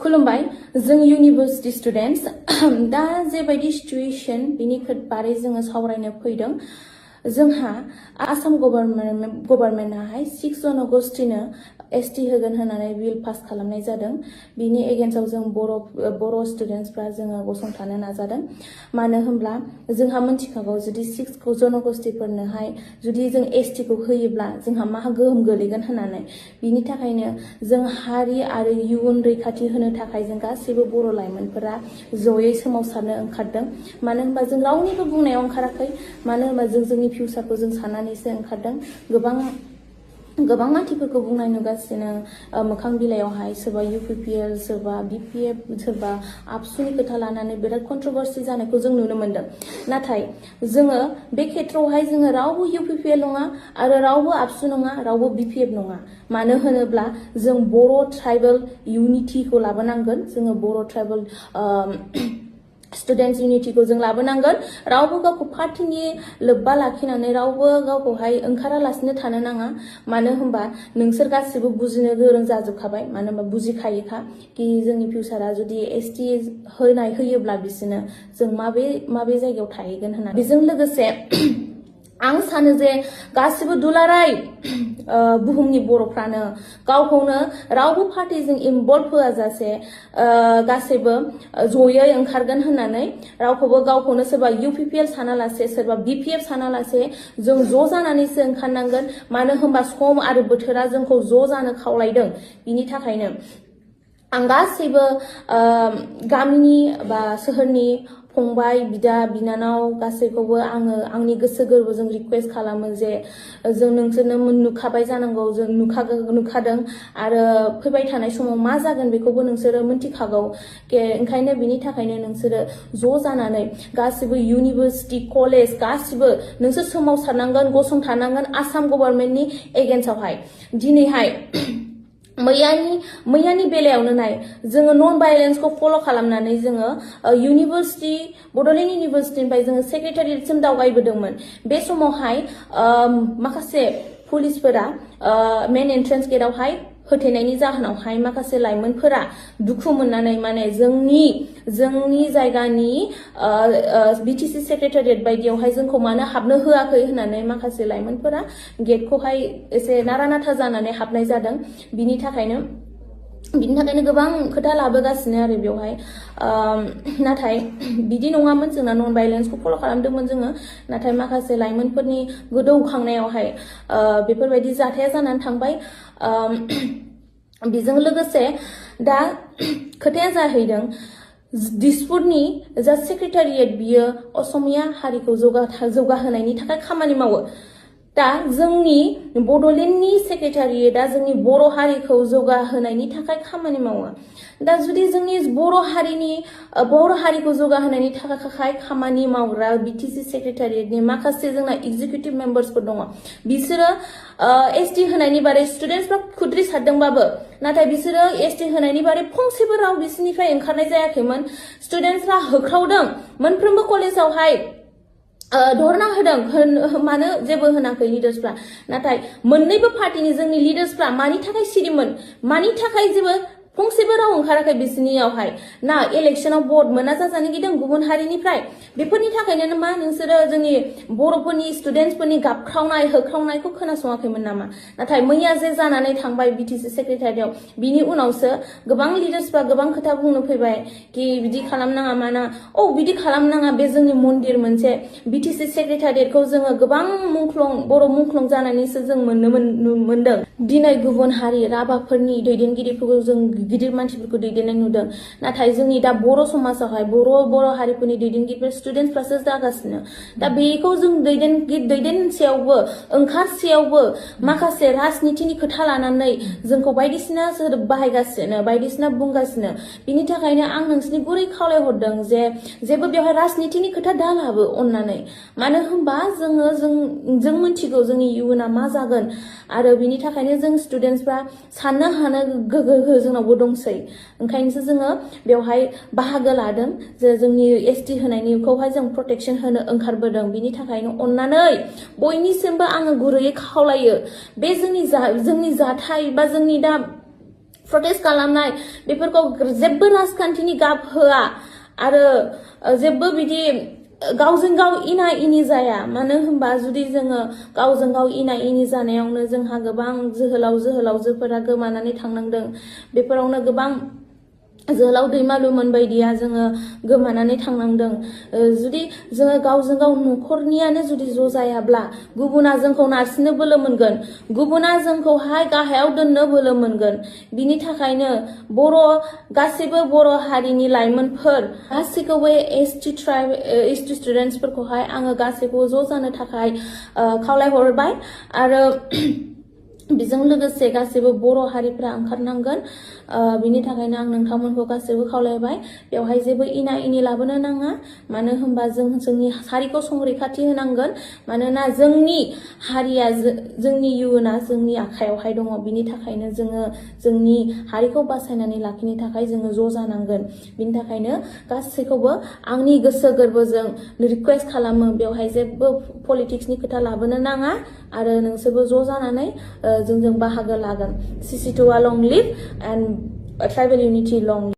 खुलुमबाय जों university students दा जेबायदि सिचुएशन बिनि बारै जोङो सावरायनो फैदों जोंहा आसाम गभर्नमेन्टआहाय 6 जनगोष्ठीनो एसटी होगोन होननानै बिल पास खालामनाय जादों बिनि एगेन्स्टआव जों बर' स्टुडेन्ट्सफ्रा जोङो गसंथानो नाजादों मानो होनब्ला जोंहा मिथिखागौ जुदि 6 जनगोष्ठीफोरनोहाय जुदि जों एसटी खौ होयोब्ला जोंहा मा गोहोम गोलैगोन होननानै बिनि थाखायनो जों हारि आरो इयुन रैखाथि होनो थाखाय जों गासैबो बर' लाइमोनफोरा जयै सोमावसारनो ओंखारदों मानो होनबा जों रावनिबो बुंनायाव ओंखाराखै मानो होनबा जों जोंनि फिउचारखौ जों साननानैसो ओंखारदों गोबां मानसिफोरखौ बुंनाय नुगासिनो मोखां बिलाइयावहाय सोरबा UPPL सोरबा BPF सोरबा आबसुनि खोथा लानानै बिराद कन्ट्रोभार्सि जानायखौ जों नुनो मोनदों नाथाय जोङो बे खेत्रआवहाय जोङो रावबो UPPL नङा आरो रावबो आबसु नङा रावबो BPF नङा मानो होनोब्ला जों बर' ट्राइबेल इउनिटिखौ लाबोनांगोन जोङो बर' ट्राइबेल स्टुडेन्ट्स इउनिटिखौ जों लाबोनांगोन रावबो गावखौ पार्टिनि लोब्बा लाखिनानै रावबो गावखौहाय ओंखारालासिनो थानो नाङा मानो होनबा नोंसोर गासिबो बुजिनो गोरों जाजोबखाबाय मानो होनबा बुजिखायोखा कि जोंनि फिउचारा जुदि एसटी होयोब्ला बिसोरनो जों माबे जायगायाव थाहैगोन होननानै बेजों लोगोसे आं सानो जे गासिबो दुलाराय बुहुमनि बर'फ्रानो गावखौनो रावबो पार्टिजों इनभल्भ होआजासे गासैबो जयै ओंखारगोन होननानै रावखौबो गावखौनो सोरबा UPPL सानालासे सोरबा BPF सानालासे जों ज' जानानैसो ओंखारनांगोन मानो होनबा सम आरो बोथोरा जोंखौ ज' जानो खावलायदों बिनि थाखायनो आं गासैबो गामिनि बा सोहोरनि फंबाय बिदा बिनानाव गासैखौबो आङो आंनि गोसो गोरबोजों रिक्वेस्ट खालामो जे जों नोंसोरनो नुखाबाय जानांगौ जों नुखादों आरो फैबाय थानाय समाव मा जागोन बेखौबो नोंसोरो मिन्थिखागौ ओंखायनो बिनि थाखायनो नोंसोरो ज' जानानै गासिबो इउनिभार्सिटि कलेज गासिबो नोंसोर सोमावसारनांगोन गसंथानांगोन आसाम गभर्नमेन्टनि एगेन्स्टआवहाय दिनैहाय मैयानि बेलायावनो नाय जोङो नन भायलेन्सखौ फल' खालामनानै जोङो इउनिभार्सिटि बड'लेण्ड इउनिभार्सिटिनिफ्राय जोङो सेक्रेटारियेटसिम दावगायबोदोंमोन बे समावहाय माखासे पुलिसफोरा मेन एन्ट्रेन्स गेटआवहाय होथेनायनि जाहोनावहाय माखासे लाइमोनफोरा दुखु मोननानै माने जोंनि जायगानि BTC सेक्रेटारियेट बायदियावहाय जोंखौ मानो हाबनो होआखै होननानै माखासे लाइमोनफोरा गेटखौहाय एसे नारा नाथा जानानै हाबनाय जादों बिनि थाखायनो गोबां खोथा लाबोगासिनो आरो बेवहाय नाथाय बिदि नङामोन जोंना नन भायलेन्सखौ फल' खालामदोंमोन जोङो नाथाय माखासे लाइमोनफोरनि गोदौखांनायावहाय बेफोरबायदि जाथाया जानानै थांबाय बेजों लोगोसे दा खोथाया जाहैदों दिसपुरनि जा सेक्रेटारियेट बियो असमिया हारिखौ जौगाहोनायनि थाखाय खामानि मावो दा जोंनि बड'लेण्डनि सेक्रेटारियेटआ जोंनि बर' हारिखौ जौगाहोनायनि थाखाय खामानि मावो दा जुदि जोंनि बर' हारिखौ जौगाहोनायनि थाखाय खामानि मावग्रा BTC सेक्रेटारियेटनि माखासे जोंना एग्जिकिउटिभ मेम्बार्सफोर दङ बिसोरो एसटी होनायनि बारै स्टुडेन्टसफ्रा खुद्रि सारदोंबाबो नाथाय बिसोरो एसटी होनायनि बारै फंसेबो राव बिसोरनिफ्राय ओंखारनाय जायाखैमोन स्टुडेन्टसफ्रा होख्रावदों मोनफ्रोमबो कलेजावहाय धरना होदों मानो जेबो होनाखै लिडार्सफ्रा नाथाय मोननैबो पार्टिनि जोंनि लिडार्सफ्रा मानि थाखाय सिरिमोन मानि थाखाय जेबो फंसेबो राव ओंखाराखै बिसोरनियावहाय ना इलेक्शनाव भट मोना जाजानो गिदों गुबुन हारिनिफ्राय बेफोरनि थाखायनो मा नोंसोरो जोंनि बर'फोरनि स्टुडेन्टसफोरनि गाबख्रावनाय होख्रावनायखौ खोनासङाखैमोन नामा नाथाय मैया जे जानानै थांबाय BTC सेक्रेटारियाव बिनि उनावसो गोबां लिडार्सफ्रा गोबां खोथा बुंनो फैबाय कि बिदि खालामनाङा माना बिदि खालामनाङा बे जोंनि मन्दिर मोनसे BTC सेक्रेटारियेटखौ जोङो गोबां बर' मुंख्लं जानानैसो जों मोनदों दिनै गुबुन हारि राभाफोरनि दैदेनगिरिफोरखौ जों गिदिर मानसिफोरखौ दैदेननाय नुदों नाथाय जोंनि दा बर' समाजावहाय बर' हारिफोरनि दैदेनगिरिफोर स्टुडेन्टसफ्रासो जागासिनो दा बेखौ जों दैदेनसेयावबो ओंखारसेयावबो माखासे राजनितिनि खोथा लानानै जोंखौ बायदिसिना सोदोब बाहायगासिनो बायदिसिना बुंगासिनो बिनि थाखायनो आं नोंसोरनि गुरै खावलायहरदों जे जेबो बेवहाय राजनितिनि खोथा दालाबो अननानै मानो होनबा जों मिथिगौ जोंनि इयुना मा जागोन आरो बिनि थाखायनो जों स्टुडेन्टसफ्रा साननो हानो गोहो जोंनावबो दंसै ओंखायनोसो जोङो बेवहाय बाहागो लादों जे जोंनि एसटी होनायनिखौहाय जों प्रटेक्शन होनो ओंखारबोदों बिनि थाखायनो अननानै बयनिसिमबो आङो गुरैयै खावलायो बे जोंनि जाथाय बा जोंनि दा प्रटेस्ट खालामनाय बेफोरखौ जेबो राजखान्थिनि गाब होआ आरो जेबो बिदि गावजों गाव इना इनि जाया। मानो होनबा जुदि जोङो गावजों गाव इना इनि जानायावनो जोंहा गोबां जोहोलावजोफोरा गोमानानै थांनांदों। बेफोरावनो गोबां जोहोलाव दैमालुमोन बायदिया जोङो गोमानानै थांनांदों। जुदि जोङो गावजों गाव न'खरनियानो जुदि ज' जायाब्ला गुबुना जोंखौ नारसिननो बोलो मोनगोन, गुबुना जोंखौहाय गाहायाव दोननो बोलो मोनगोन। बिनि थाखायनो गासैबो बर' हारिनि लाइमोनफोर गासैखौबो एसटि स्टुडेन्टसफोरखौहाय आङो गासैखौबो ज' जानो थाखाय खावलायहरबाय आरो बेजों लोगोसे गासैबो बर' हारिफ्रा ओंखारनांगोन। बिनि थाखायनो आं नोंथांमोनखौ गासैबो खावलायबाय बेवहाय जेबो इना इनि लाबोनो नाङा। मानो होनबा जोंनि हारिखौ संरैखाथि होनांगोन। मानोना जोंनि हारिया जोंनि इयुना जोंनि आखायावहाय दङ। बिनि थाखायनो जोङो जोंनि हारिखौ बासायनानै लाखिनो थाखाय जोङो ज' जानांगोन। बिनि थाखायनो गासैखौबो आंनि गोसो गोरबोजों रिक्वेस्ट खालामो बेवहाय जेबो पलिटिक्सनि खोथा लाबोनो नाङा आरो नोंसोरबो ज' जानानै जोंजों बाहागो लागोन। CC2A long live and tribal unity long live.